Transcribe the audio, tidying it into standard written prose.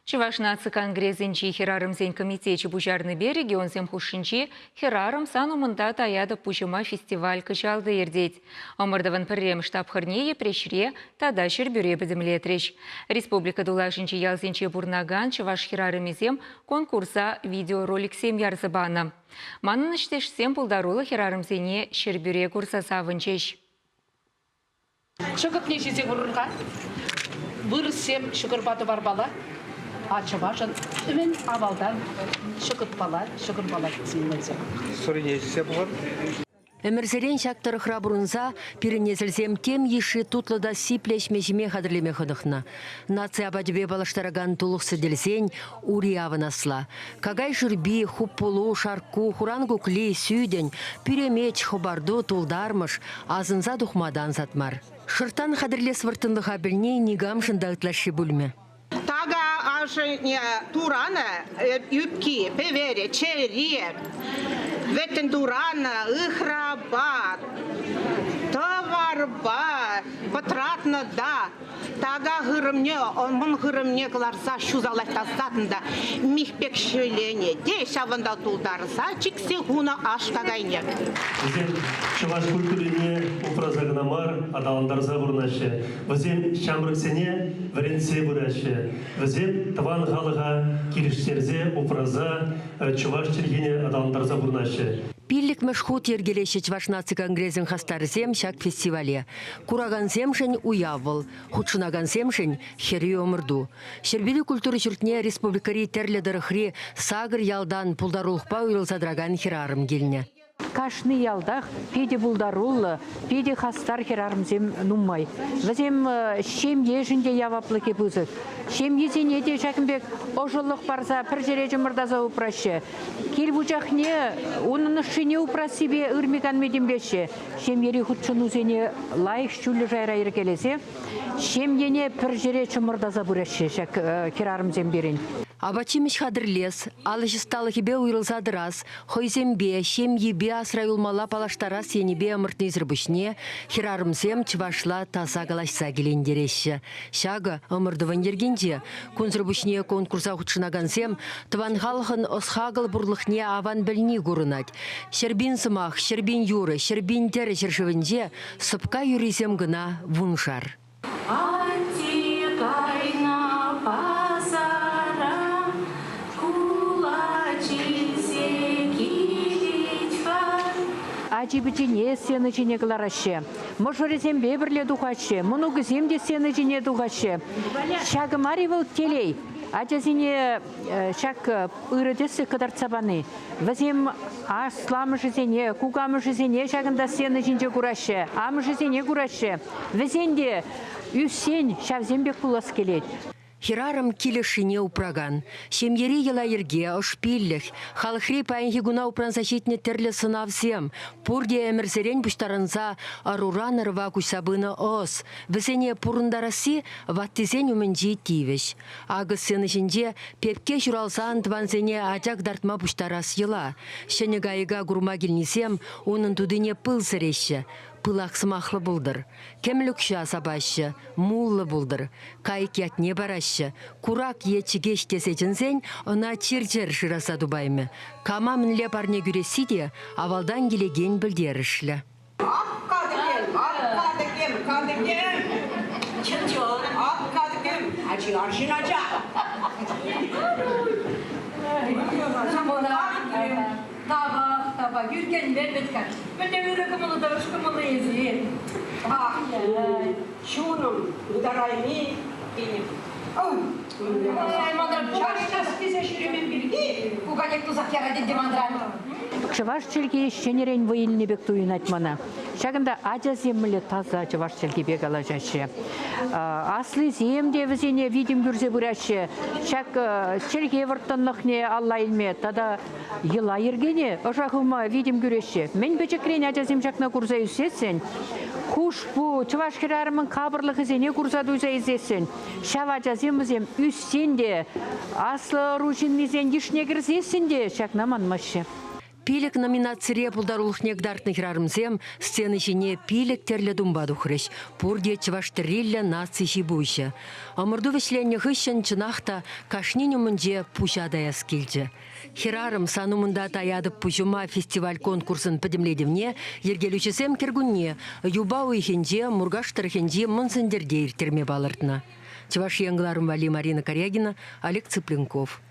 Чуваш наци конгрессинчи херарымзен комитечи бужарны береги онзем хушинчи херарым санумында таяды пужыма фестиваль кычалды ердеть. Омырдыван піррем штаб-хырнее прешре тада шербюре бідімлетреш. Республика дулашинчи ялзенчи бурнаган чуваш херарымезем конкурса видеороликсем ярзыбаны. Манын іштешсем пулдарулы херарымзене шербюре курса савынчеш. Шықып нешесе құрырға, бұрысем шүкір баты бар бала. Ачывашын, үмен авалдан шүкір бала кісімінізі. Сұры нешесе бұғыр? Әмірзерен шақтары храбырынза перенезілзем тем еші тутлыда сиплешме жеме қадырлеме қыдықна. Нация абадебе балаштараган тулықсы делзен ури авынасла. Кагай жүрби, хуппулу, шарку, хурангу клей, сүйден, пюремеч, хобарду, тулдармыш, азынза дұхмадан затмар. Шыртан қадырлес выртындыға білне негам жындағытлашы бүлме. Тага ажыне тураны, юбки, певере, чере, ветен тураны, ыхраба, товарба, потратны да. Тага гырымне, он гырымне кыларса шузалайта затында, михпек шөлене, деш авында тулдарса, чиксе гуна аштагайне. Візен чуваш культурине упразагнамар адаландарза бурнашы. Візен шамрыксене вренсе бурнашы. Візен таван халыға киріштерзе упраза чуваш чергене адаландарза бурнашы. Пиллик мәшхут ергелеші Чвашнаци конгрессин хастарзем шак фестивале. Кураган земшен уявыл, худшынаган земшен хері өмірду. Шербили культуры жүртіне республикари терледіріхри сагыр ялдан пулдарулықпа уйрылзадраган херарым келіне. Кашны ялдах, педе булдарулы, педе хастар херарымзем нумай. Вазем шем ежінде яваплыке бұзық. Шем езене де жәкімбек ожылық барза пір жере жұмырдаза ұпрашы. Кел бұжақне, оның үшіне ұпрасыбе үрмеган медембеші. Шем ері құтшын үзене лайық шүлі жайра еркелесе. Шем ене пір жере жұмырдаза бұрашы жәк херарымзем берін. Абачимеш хадырлес, алыжысталы хебе уйрылзадырас, хойзембе, шем ебе асрайулмала палаштара сенебе амыртны зірбішне, херарымзем чывашла таза галашса келендереші. Шага амырдыван ергенде, күнзірбішне конкурса құтшынагансем, тыван халқын осхагыл бұрлықне аван білні көрінат. Шербин сымақ, шербин юры, шербин тәрі жершівінде сыпка юризем гына вуншар. Ачибичине сені жіне қыларашы. Мұшырезем бебірле дұғашы. Мұны күзем де сені жіне дұғашы. Шағы маривыл телей. Ачазине шак үрідесі қыдартсабаны. Візем асламышызене, кугамышызене шағында сені жінже күрашы. Амышызене күрашы. Візенде үссен шавзембек бұлас келеді. Херарым келешіне упраган. Шемьери ела ерге, ошпиллих, халхри паинхи гуна упранзащитне терле сынавсем. Пурде эмерзерен буштаранза аруран рва кусабына ос. Весене пурындараси ваттизен уменджи тивеш. Агыс сыны жинде пепке журалсан тванзене ажак дартма буштарас ела. Шенегайыга гурма келнесем, onun тудыне пыл сыреші. Пылақ сымақлы бұлдыр. Кемлікші асабашы, муллы бұлдыр. Кайк ятне барашы. Курак етчіге штесечінсен, она чир-чир шыраса дубаймы. Кама мінле парне күресі де, авалдан келеген білдерішлі. Табақ, үрген бәлбеткар. Бәлде үрігімілі да үшкімілі езі. Шуным, ударайми, бейнем. Мандырам, чаш кесе шүремен бірге. Куганек тузақ яға деді мандырам. Чываш челге шенерен войылны бек туын айтмана. Шагында ажа землі таза чываш челге бек алажашы. Аслы земде візене видим күрзе бұрашы. Шак челге вұрттынлықне алла илме. Тада ела ергене ожағыма видим күреші. Мен бөчекрен ажа зем жақна күрзе үсесен. Хуш bu çavaş kirarımın kabırlığı zene kursada üzeyzesin. Şavaca zemizem üssende aslı rujinlizen dişne girzesin de şaknamanmaşı. пилек номинацире пулдарулых негдартны хирарымзем сцены жіне пилек терлі думбаду хрыш. Пурде чываштрилля наци жибуйша. Амырду вешлене хыщен чынахта кашниню мынже пушадая скилже. Хирарым санумында таядып пужума фестиваль конкурсын пөдімледівне, ергелючесем кергунне, юба уйхенже, мургаштырхенже мынсындерде иртерме балыртна. Чуваш янгларым Вали Марина Корягина, Олег Цыпленков.